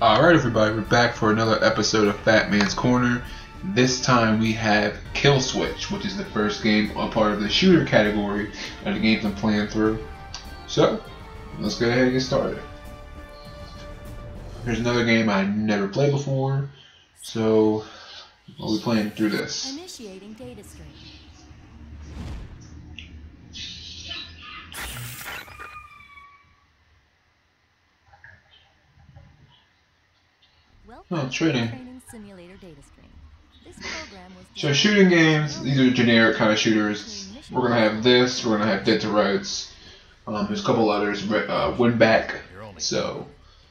Alright everybody, we're back for another episode of Fatman's Corner. This time we have Kill.Switch, which is the first game a part of the shooter category of the games I'm playing through. So, let's go ahead and get started. Here's another game I never played before, so we'll be playing through this. Initiating data stream. Oh, trading. Simulator data stream. This program was So shooting games, these are generic kind of shooters. We're gonna have this, we're gonna have Dead to Rights. There's a couple others, Win Back. So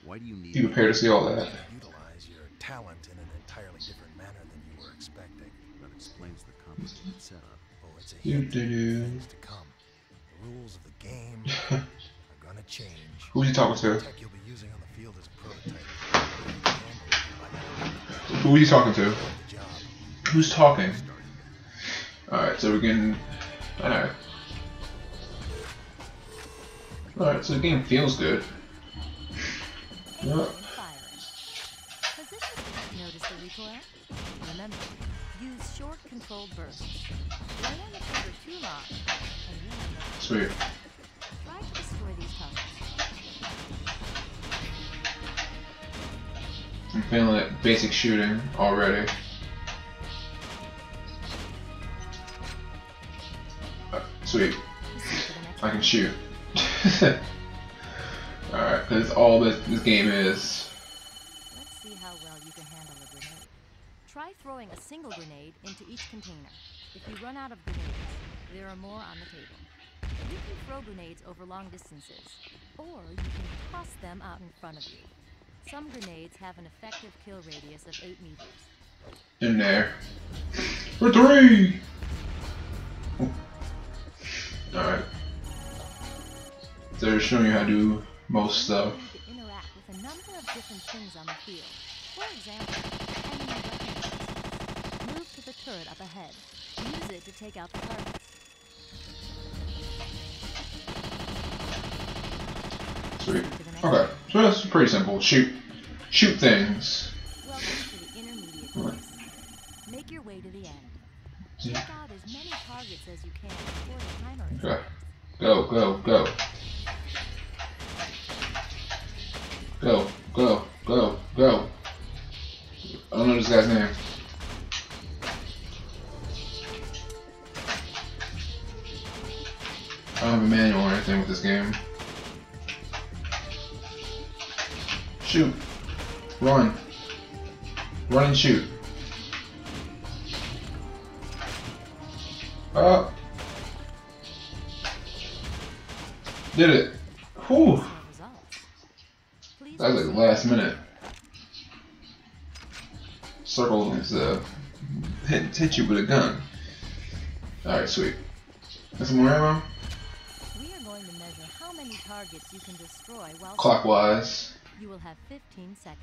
be prepared to see all that. Utilize your talent in an entirely different manner than you were expecting. That explains the complicated setup. Oh, it's a hint of things to come. The rules of the game are gonna change. Who's he talking to? The tech you'll be using on the field is a prototype. Who are you talking to? Who's talking? Alright, so we're getting... Alright. Alright, so the game feels good. Yep. Notice the recoil? Remember, use short controlled bursts. Lay on the trigger too long, and you'll end up... Sweet. Try to destroy these tunnels. I'm feeling that basic shooting already. Sweet. I can shoot. Alright, because all this game is. Let's see how well you can handle a grenade. Try throwing a single grenade into each container. If you run out of grenades, there are more on the table. You can throw grenades over long distances, or you can toss them out in front of you. Some grenades have an effective kill radius of 8 meters. In there. For 3! Alright. So they're showing you how to do most stuff. You need to interact with a number of different things on the field. For example, enemy weapons. Move to the turret up ahead. Use it to take out the targets. Sweet. Okay, so that's pretty simple. Shoot things. Welcome to the intermediate phase. Make your way to the end. Take out as many targets as you can before the timer is Okay. Go, go, go. Go, go, go, go. I don't know this guy's name. I don't have a manual or anything with this game. Shoot. Run. Run and shoot. Up. Did it. Whew. That was like last minute. Circle is hit you with a gun. Alright, sweet. Got some more ammo? We are going to measure how many targets you can destroy while Clockwise. you will have 15 seconds.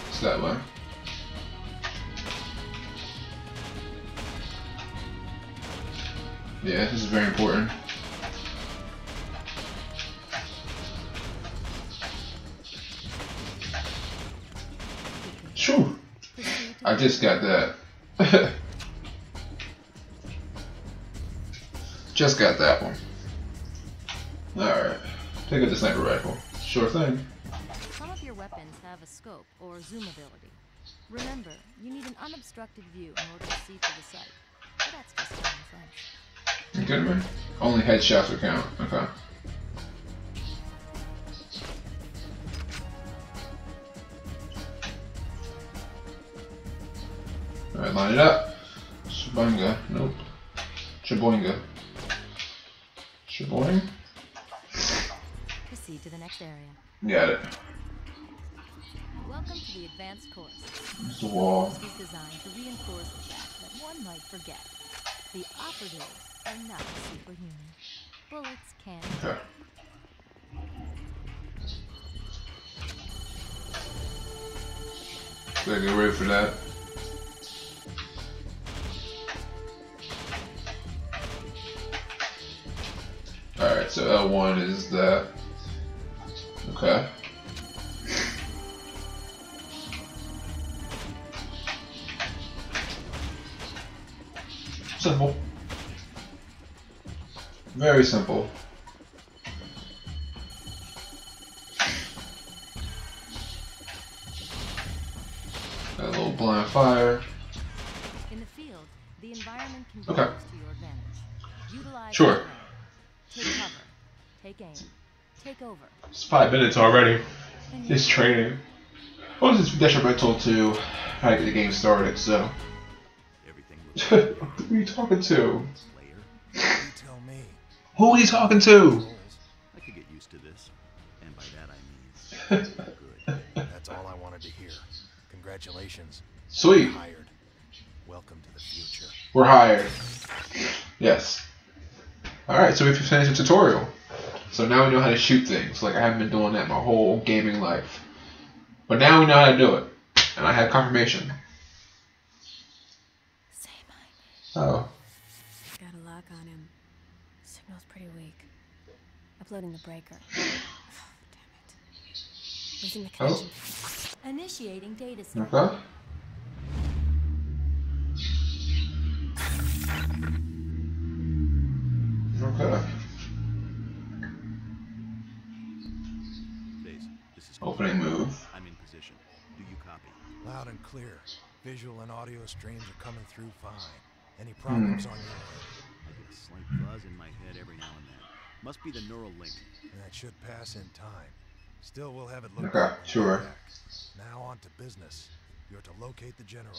It's that way. Yeah, this is very important. Shoo! I just got that. Just got that one. Alright. Take out the sniper rifle. Sure thing. Some of your weapons have a scope or zoom ability. Remember, you need an unobstructed view in order to see through the sight. But that's just common sense. You kidding me? Only headshots will count. Okay. Alright, line it up. Shabunga. Nope. Chaboinga. Chaboing? Proceed to the next area. Got it. Welcome to the advanced course. It's the wall. This was designed to reinforce the fact that one might forget. The operatives are not superhuman. Bullets can. Okay. Gotta get ready for that. Alright. Alright, so L1 is that. Okay. Simple. Very simple. Got a little blind fire. In the field, the environment can be Okay. used to your advantage. Utilize Sure. terrain. Take cover. Take aim. Take over. It's 5 minutes already. And It's training. Well, this is detrimental to how to get the game started, so. Everything Who are you talking to? player. You tell me. Who are you talking to? I could get used to this, and by that I mean good. That's all I wanted to hear. Congratulations. Sweet. You're hired. Welcome to the future. We're hired. Yes. Alright, so we've finished the tutorial. So now we know how to shoot things. Like, I haven't been doing that my whole gaming life. But now we know how to do it. And I have confirmation. Say mine. Oh. Got a lock on him. Signal's pretty weak. Uploading the breaker. Damn it. Losing the connection. Initiating data set. Okay. Okay. Base, this is Opening move. I'm in position. Do you copy? Loud and clear. Visual and audio streams are coming through fine. Any problems on your end? I get a slight buzz in my head every now and then. Must be the neural link. That should pass in time. Still, we'll have it looked Okay, at when we sure. get back. Now on to business. You're to locate the general.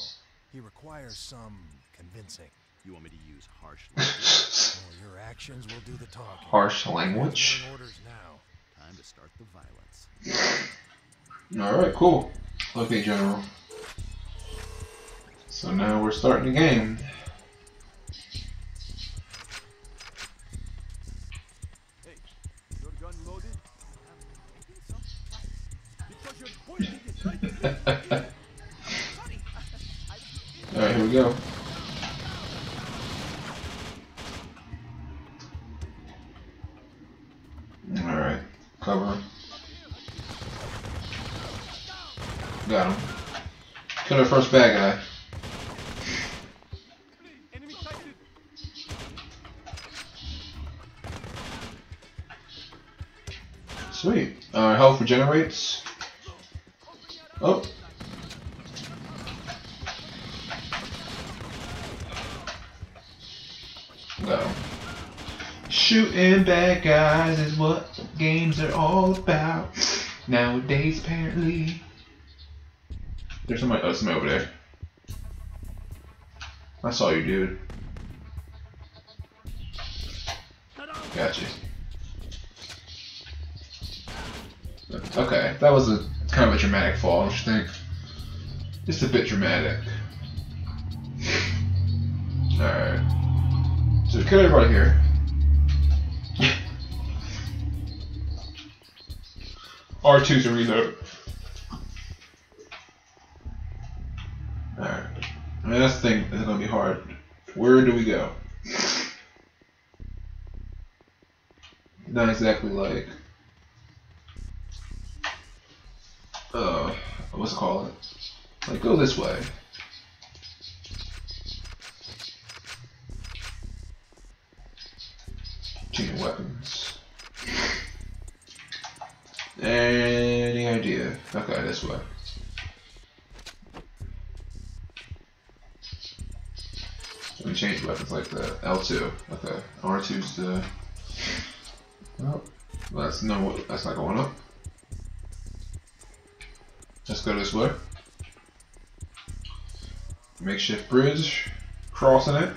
He requires some convincing. You want me to use harsh language? Well, your actions will do the talking. Harsh language. Giving orders now. Time to start the violence. Alright, cool. Okay, General. So now we're starting the game. Hey, your gun loaded? Because you're pointing it right at me. Alright, here we go. Alright, cover. Got him. Kill our first bad guy. Enemy sighted. Sweet. Alright, health regenerates. Oh. Got him. Shooting bad guys is what games are all about nowadays, apparently. There's somebody, oh, somebody over there. I saw you, dude. Gotcha. Okay, that was a kind of a dramatic fall, don't you think? Just a bit dramatic. Alright. So kill everybody here. R2 to reload. Alright. I mean, that's the thing that's gonna be hard. Where do we go? Not exactly like what's it called? Like, go this way. Changing weapons. Any idea? Okay, this way. So we change weapons like that. L2. Okay. R2's the. Oh, that's no. That's not going up. Let's go this way. Makeshift bridge. Crossing it.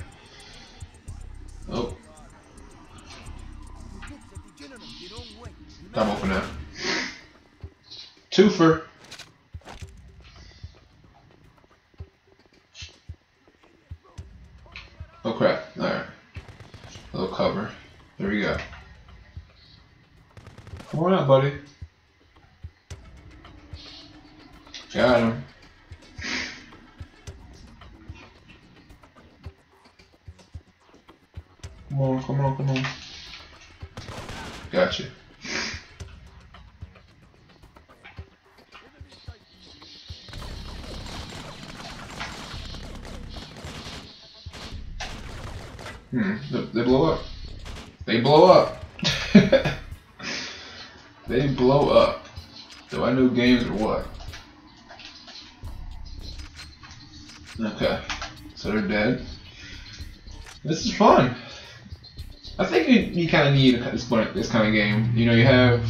Oh. I'm open now. Twofer. Oh crap. Alright. A little cover. There we go. Come on out, buddy. Got him. Come on, come on, come on. Gotcha. They blow up. They blow up. They blow up. Do I know games or what? Okay. So they're dead. This is fun. I think you kind of need this kind of game. You know, you have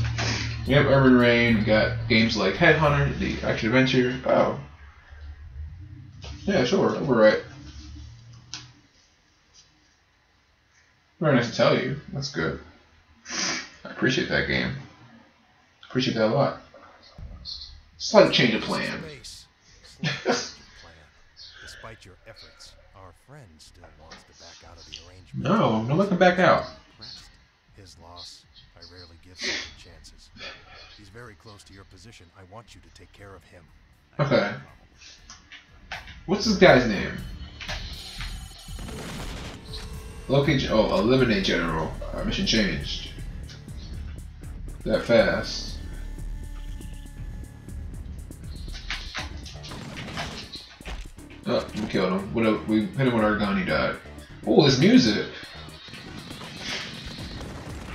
Urban Reign. You got games like Headhunter, the action adventure. Oh. Yeah, sure. We're right. Very nice to tell you. That's good. I appreciate that game. Appreciate that a lot. Slight change of plan. Despite your efforts, our friend still wants to back out of the arrangement. No looking back out. His loss. I rarely give second chances. He's very close to your position. I want you to take care of him. Okay. What's this guy's name? Locate. Oh, eliminate general. Mission changed. That fast. Oh, we killed him. We hit him with our gun. He died. Oh, this music.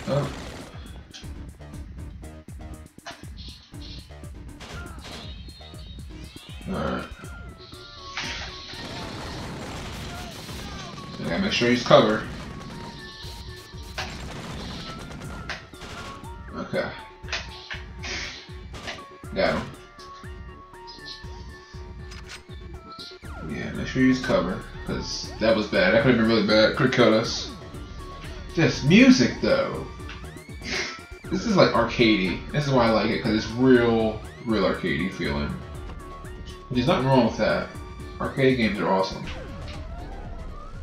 Oh. Alright. I gotta make sure he's covered. Okay. Got him. Yeah, make sure he's covered, because that was bad. That could have been really bad. Could have killed us. This music, though. This is like arcadey. This is why I like it, because it's real arcadey feeling. There's nothing wrong with that. Arcade games are awesome.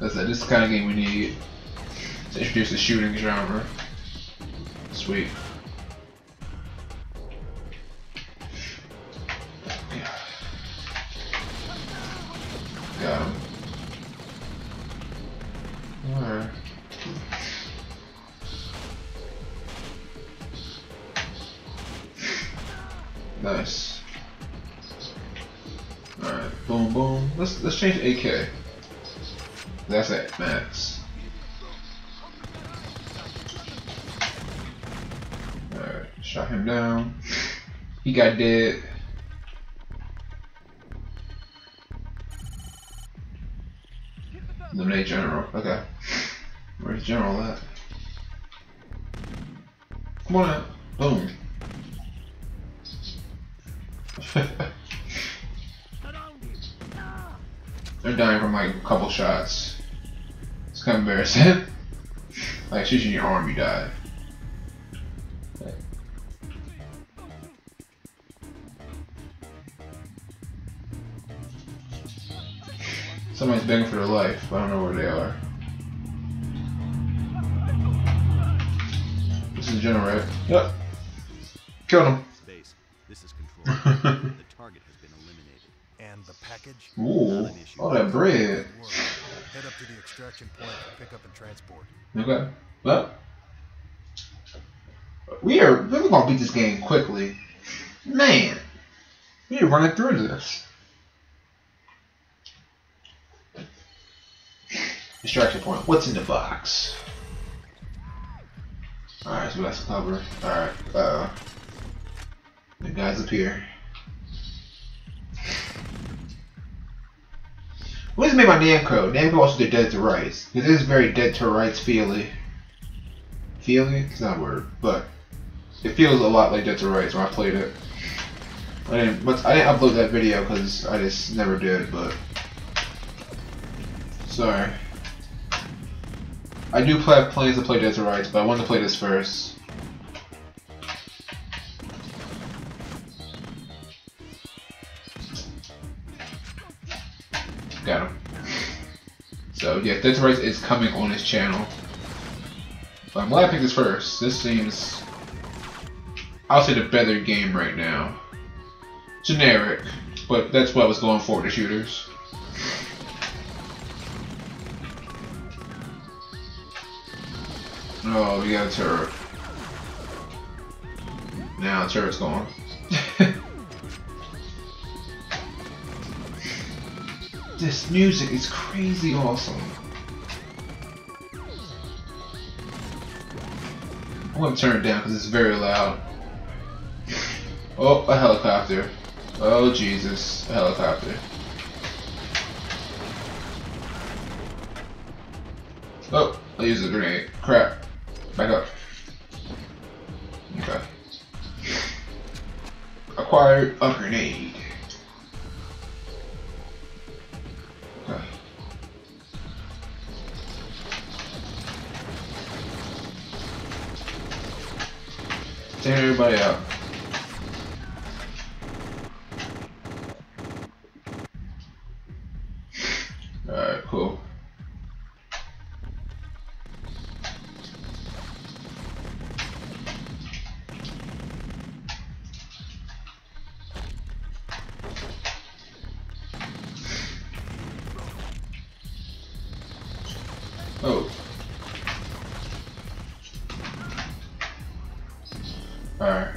This is the kind of game we need to introduce the shooting genre. Sweet. Got him. Alright. Nice. Alright, boom boom. Let's change to AK. That's at max. Alright, shot him down. He got dead. Eliminate general. Okay. Where's general at? Come on out. Boom. They're dying from like a couple shots. It's kind of embarrassing. Like shooting your arm, you die. Somebody's begging for their life, but I don't know where they are. This is general, right? Yep. Killed him. Space. This is control. The target has been eliminated. And the package? Ooh, all that bread. Head up to the extraction point for pickup and transport. Okay. Well, we're gonna beat this game quickly. Man, we're running through this. Extraction point. What's in the box? Alright, so that's cover. Alright, the guys up here. What is made by Namco? Namco also did Dead to Rights. This is very Dead to Rights feely. Feely? It's not a word, but it feels a lot like Dead to Rights when I played it. I didn't upload that video because I just never did, but sorry. I do have plans to play Dead to Rights, but I wanted to play this first. Got him. So yeah, Dead to Rights is coming on his channel. But I'm glad I picked this first. This seems, I'll say, the better game right now. Generic, but that's what I was going for, the shooters. Oh, we got a turret. Now the turret's gone. This music is crazy awesome. I'm gonna turn it down because it's very loud. Oh, a helicopter. Oh Jesus, a helicopter. Oh, I used a grenade. Crap. Back up. Okay. Acquired a grenade. Okay. Take everybody out. Alright, cool. Oh. Alright.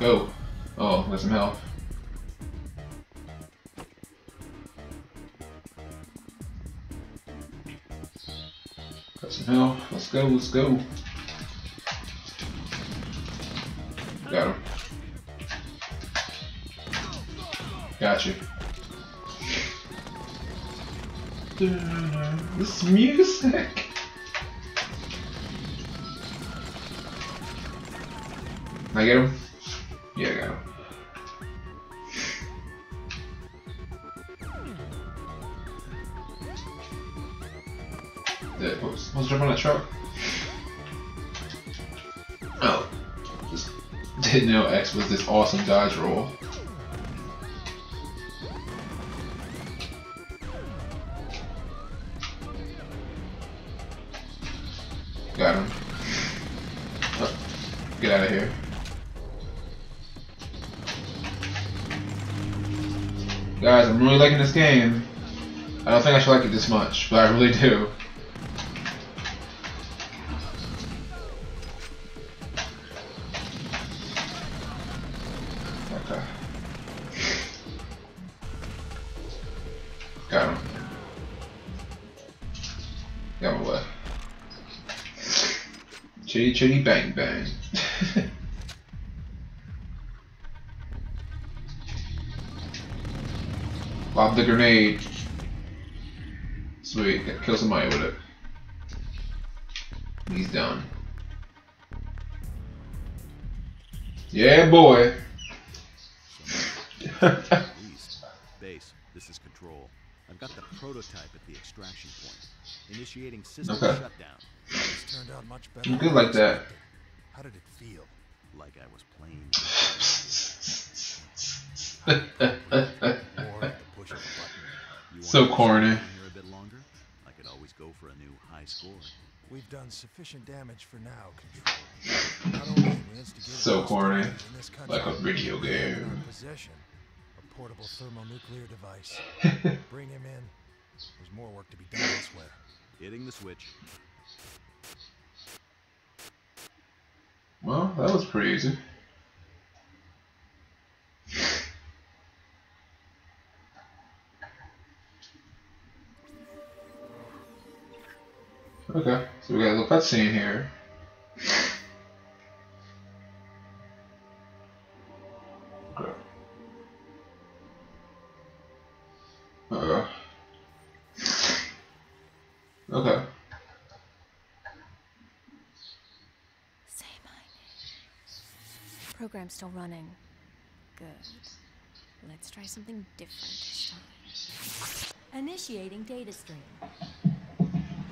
Go. Oh, got some health. Got some health. Let's go, let's go. Got him. Got you. This music. Can I get him? Yeah, I got him. Let's jump on that truck. Oh, just didn't know X was this awesome dodge roll. Got him. Oh, get out of here. Guys, I'm really liking this game. I don't think I should like it this much, but I really do. Okay. Got him. Got him away. Chitty chitty bang bang. Lob the grenade. Sweet, kill somebody with it. He's done. Yeah, boy. Base, this is Control. I've got the prototype at the extraction point. Initiating system Okay. shutdown. This turned out much better. I'm than good I like that. expected. How did it feel? Like I was playing. More like the push of a button. You want So to corny. stay here a bit longer? I could always go for a new high score. We've done sufficient damage for now, Control. Not only have we instigated So most corny. damage in this country, Like a video we have in game. our possession a portable thermonuclear device. Bring him in. There's more work to be done elsewhere. Hitting the switch. Well, that was pretty easy. Okay, so we got a little cutscene here. Okay. Okay. Say my name. Program's still running. Good. Let's try something different this time. Initiating data stream.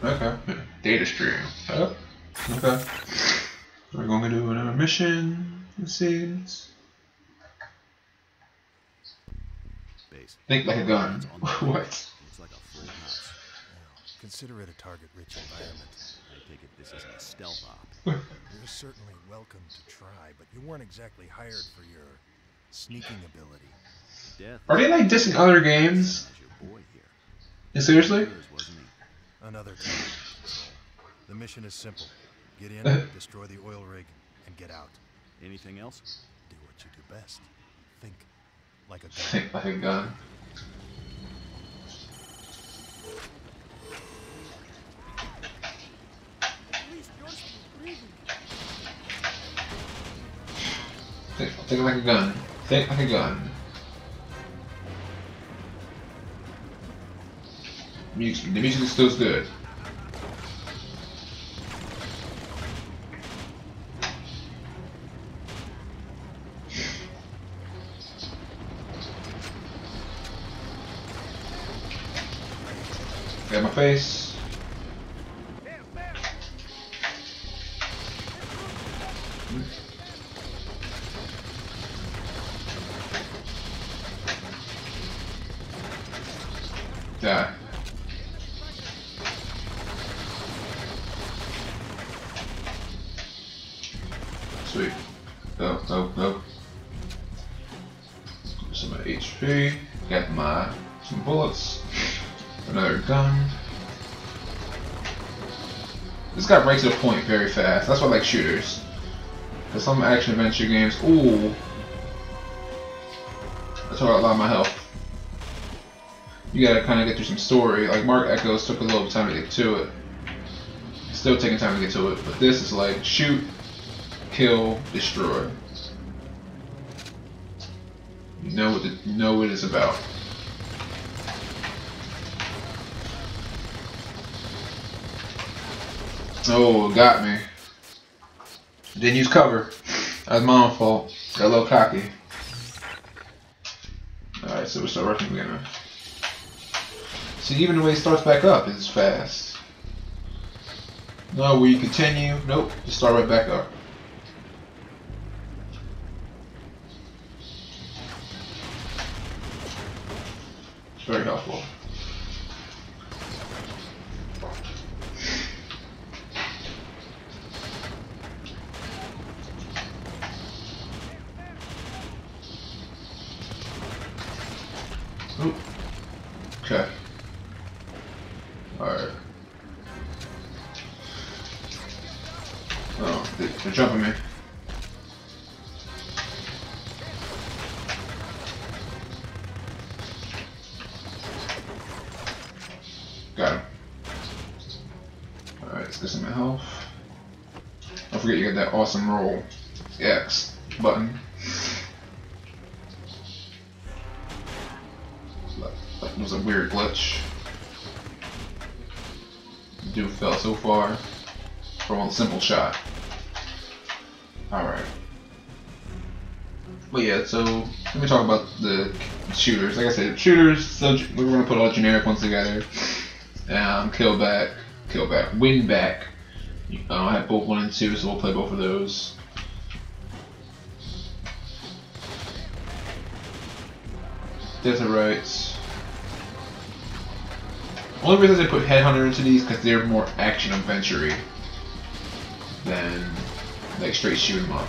Okay. Data stream. Oh. Okay. We're going to do another mission. Let's see. Base. Think like a gun. It's on the What? Looks like a full house. Now, consider it a target-rich environment. I take it this isn't a stealth op. You're certainly welcome to try, but you weren't exactly hired for your sneaking ability. Death. Are they like dissing other games? As your boy here. Seriously? Yours, wasn't he? Another time. The mission is simple. Get in, destroy the oil rig, and get out. Anything else? Do what you do best. Think like a gun. Think like a gun. Think like a gun. Think like a gun. The music is still good. Got my face. Die. Sweet. Go, go, go. Some HP. Got some bullets. Another gun. This got right to the point very fast. That's why I like shooters. Because some action adventure games, ooh, that's why I lot of my health. You gotta kind of get through some story. Like Mark Echoes took a little time to get to it. Still taking time to get to it, but this is like shoot, kill, destroy. You know what it's about. Oh, got me. Didn't use cover. That was my own fault. Got a little cocky. Alright, so we'll start working again. See, even the way it starts back up is fast. No, will you continue? Nope, just start right back up. It's very helpful. Oop. Okay. Alright. Oh, they're jumping me. Got him. Alright, let's get some health. Don't forget you got that awesome roll. X button. That was a weird glitch. Dude fell so far from a simple shot. Alright. But yeah, so let me talk about the shooters. Like I said, shooters, so we're going to put all the generic ones together. Kill back, win back. I have both 1 and 2, so we'll play both of those. Desert Rights. Only reason I put Headhunter into these because they're more action adventure-y than like straight shoot 'em up.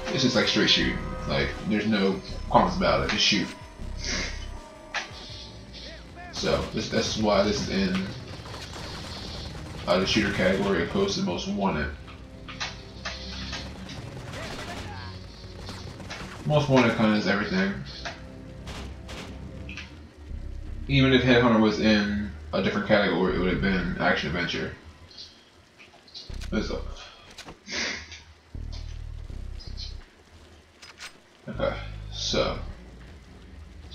It's just like straight shoot. Like there's no qualms about it. Just shoot. So that's why this is in the shooter category opposed to the most wanted. Most wanted kind of is everything. Even if Headhunter was in a different category, it would have been action adventure. Okay, so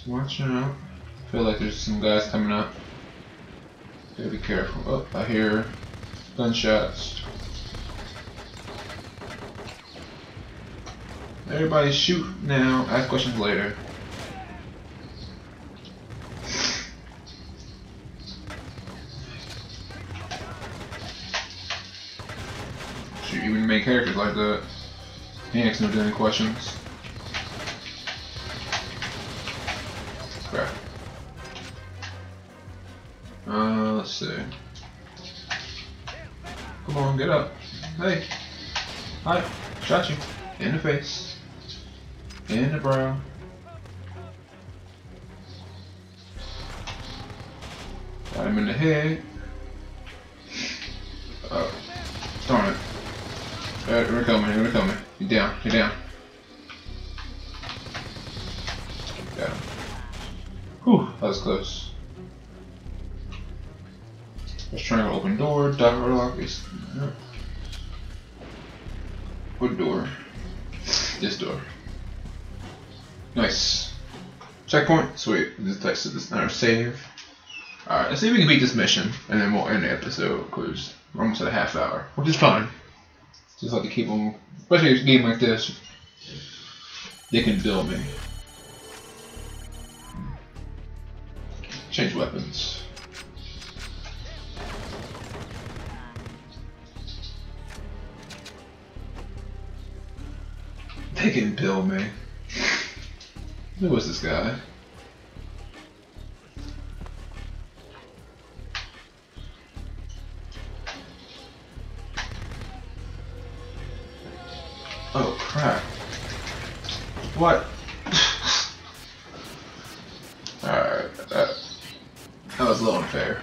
watch out. I feel like there's some guys coming up. Gotta be careful. Oh, I hear gunshots. Everybody shoot now, ask questions later. Shoot, even main characters like that. He ain't gonna do any questions. Crap. Let's see. Come on, get up. Hey. Hi. Shot you. In the face. In the brow. Got him in the head. Oh. Alright, we're coming. You're down. Got him. Whew, that was close. Let's try to open door. Dot lock is. What door? This door. Nice. Checkpoint. Sweet. This is our save. Alright, let's see if we can beat this mission, and then we'll end the episode, because we're almost at a half hour, which is fine. Just like to keep them, especially a game like this, they can bill me. Change weapons. They can bill me. Who was this guy? Oh crap. What? Alright, that was a little unfair.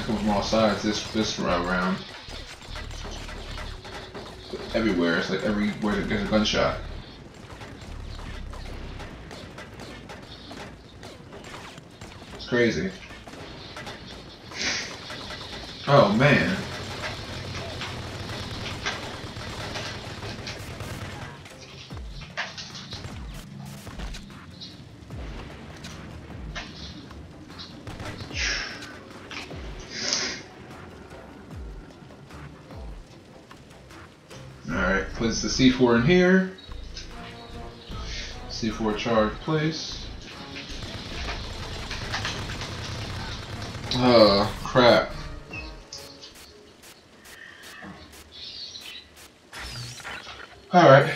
From all sides this round. Everywhere, it's like everywhere there's a gunshot. It's crazy. Oh man. Alright, place the C4 in here. C4 charge place. Oh, crap. Alright.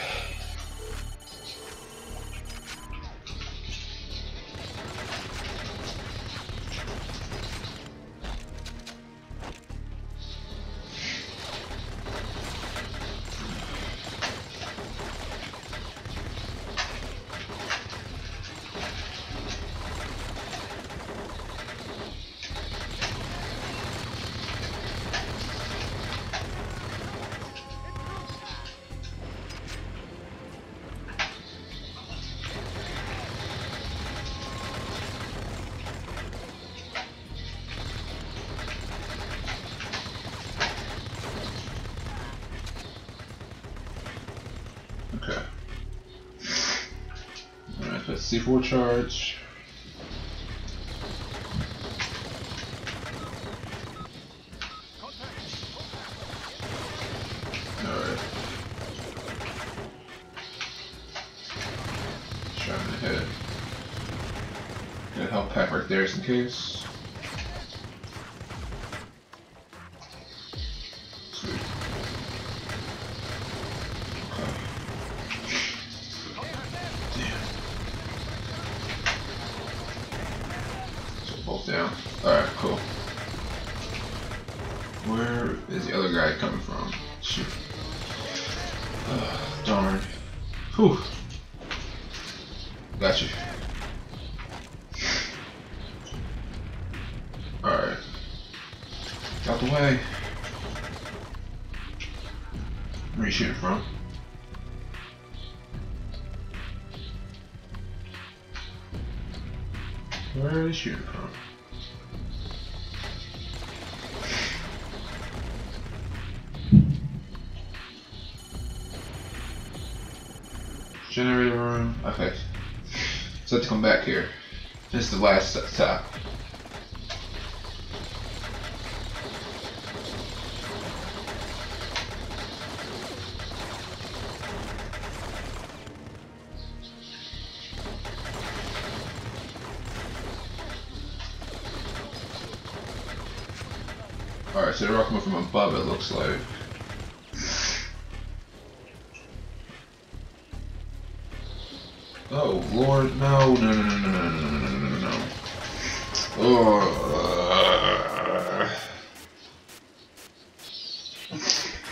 Okay. Alright, let's C4 charge. Alright. Trying to hit. Got a health pack right there just in case. Sweet. Both down. Alright, cool. Where is the other guy coming from? Shoot. Darn. Whew. Got you. Alright. Out the way. Where are you shooting from? Where are they shooting from? Generator room. Okay. So I have to come back here. This is the last stop. Alright, so they're all coming from above, it looks like. Oh Lord, no, no, no, no, no, no, no, no, no, no, no. Oh.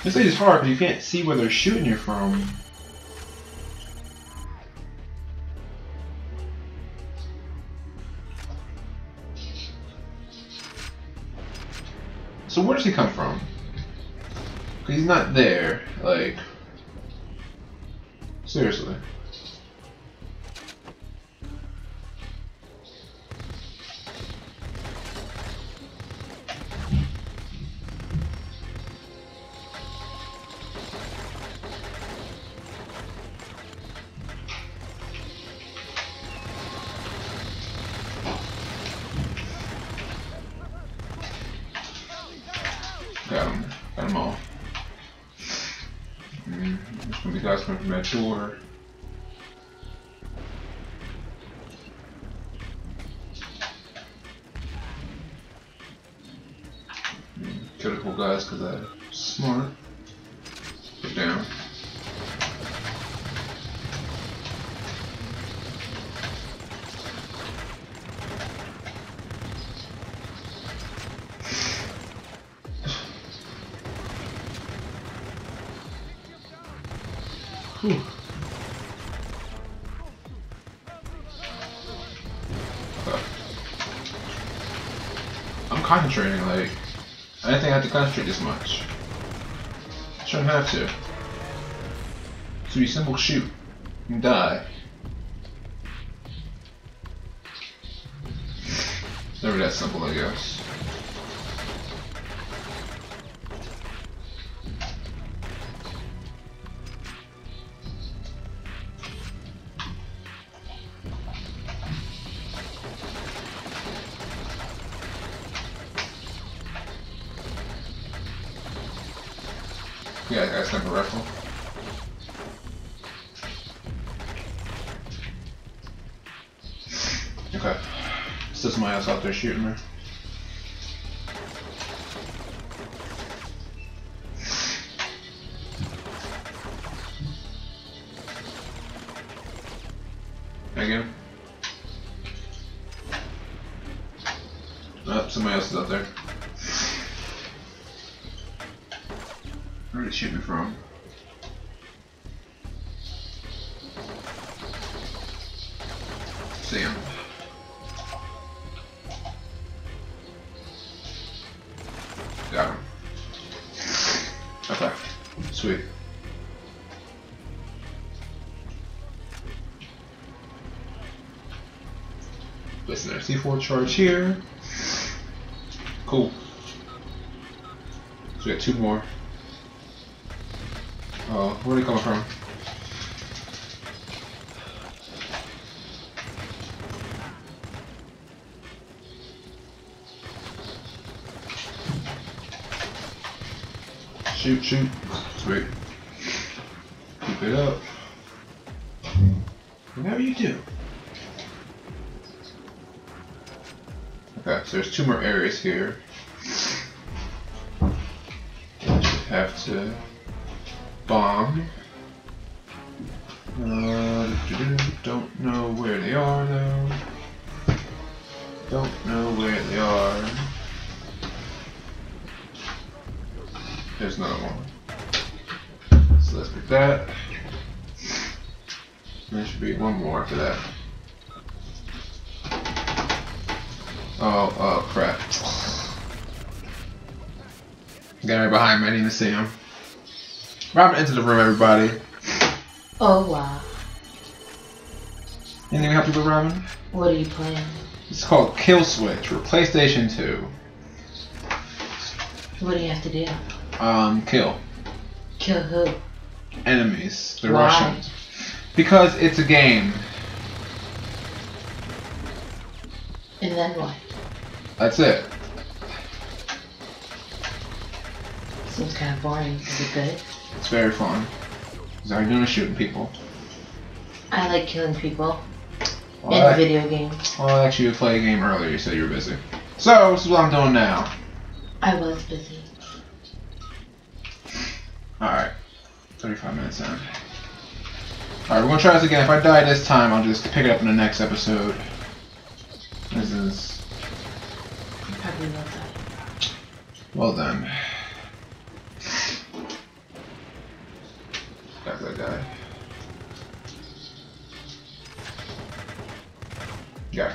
This stage is hard because you can't see where they're shooting you from. So where does he come from? Because he's not there, like... Seriously. Got him. Got them all. There's gonna be guys coming from that door. Kill the cool guys because I'm smart. Put down. Whew. I'm concentrating, like, I didn't think I had to concentrate this much. I shouldn't have to. So you simple shoot and die. Never that simple, I guess. Yeah, that guy's got a rifle. Okay. Still somebody else out there shooting me. Again. Oh, somebody else is out there. Where did he shoot me from? See him. Got him. Okay. Sweet. Listen, there's C4 charge here. Cool. So we got two more. Oh, where are they coming from? Shoot, shoot. Sweet. Keep it up. Whatever you do. Okay, so there's two more areas here. I should have to bomb. Don't know where they are though. Don't know where they are. There's another one. So let's pick that. And there should be one more after that. Oh crap. Got right behind me, I didn't even see him. Robin entered the room, everybody. Oh wow. Anything we help you with, Robin? What are you playing? It's called Kill.Switch for PlayStation 2. What do you have to do? Kill. Kill who? Enemies. The Why? Russians. Because it's a game. And then what? That's it. Seems kind of boring. Is it good? It's very fun. Because all you're doing is shooting people. I like killing people. Well, in video games. Well, actually, you played a game earlier. You said you were busy. So, this is what I'm doing now. I was busy. Alright. 35 minutes in. Alright, we're gonna try this again. If I die this time, I'll just pick it up in the next episode. This is... You probably will die. Well then. Got that guy. Yeah.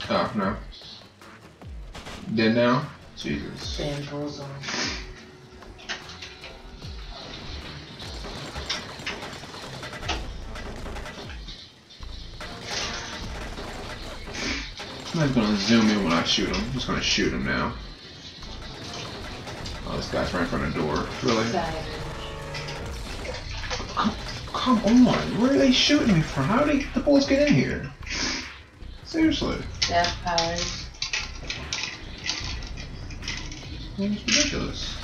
Oh, no. Dead now? Jesus. Bamboozle. I'm not gonna zoom in when I shoot him. I'm just gonna shoot him now. Oh, this guy's right in front of the door. Really? Come on. Where are they shooting me from? How did the bullets get in here? Seriously. Death powers. It's ridiculous.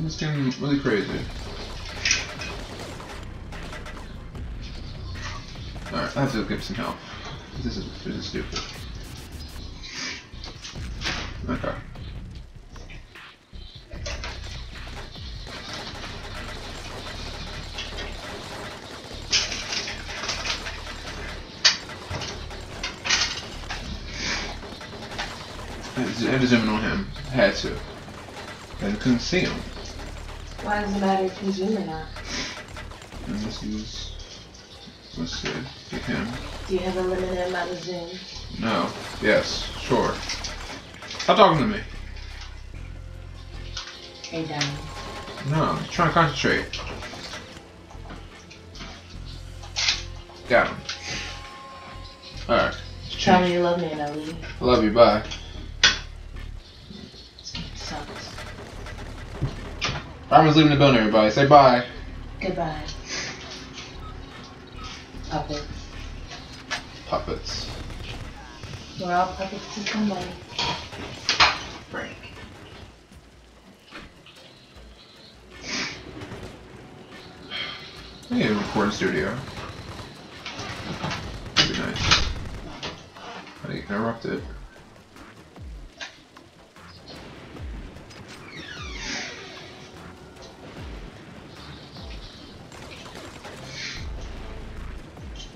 It's getting really crazy. Alright, I have to give some help. This is stupid. Okay. I had to zoom in on him. I had to. I couldn't see him. Why does it matter if you zoom or not? And this is... Let's see. Get him. Do you have a limited amount of zoom? No. Yes. Sure. Stop talking to me. Are you down? No. I'm trying to concentrate. Got him. Alright. Tell me you love me and I'll leave. I love you. Bye. Sucks. Fatman's leaving the building, everybody. Say bye. Goodbye. Puppets. Puppets. We're all puppets to somebody. Break. I need a recording studio. That'd be nice. I get interrupted.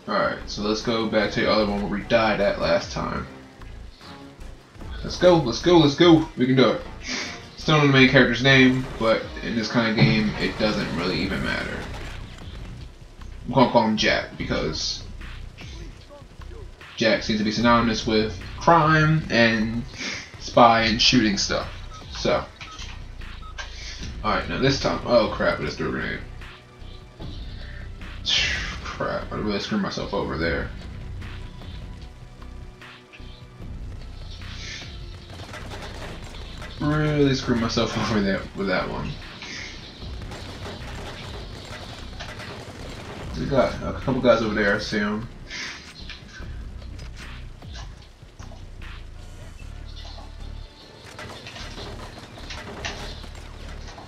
Alright, so let's go back to the other one where we died at last time. Let's go, let's go, let's go! We can do it. Still don't know the main character's name, but in this kind of game, it doesn't really even matter. I'm gonna call him Jack, because Jack seems to be synonymous with crime and spy and shooting stuff. So. Alright, now this time, oh crap, I just threw a grenade. Crap, I really screwed myself over there. Really screwed myself over there with that one. We got a couple guys over there, I see them.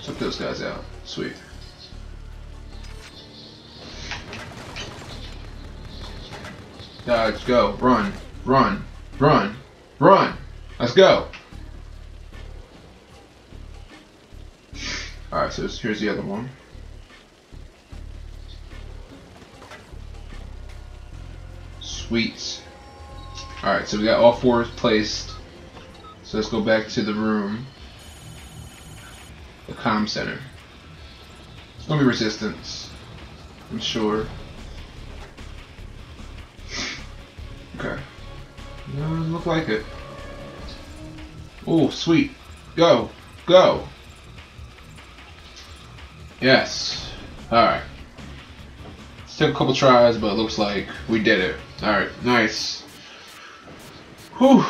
Took those guys out. Sweet. Let's go. Run. Run. Run. Run. Let's go. Alright, so here's the other one. Sweet. Alright, so we got all four placed. So let's go back to the room. The comm center. It's gonna be resistance, I'm sure. Okay. No, doesn't look like it. Oh, sweet. Go. Go. Yes. Alright. Took a couple tries, but it looks like we did it. Alright, nice. Whew.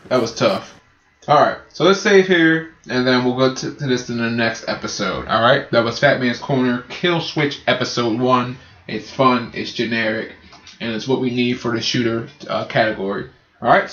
That was tough. Alright, so let's save here, and then we'll go to this in the next episode. Alright, that was Fatman's Corner, Kill.Switch Episode 1. It's fun, it's generic, and it's what we need for the shooter category. Alright, so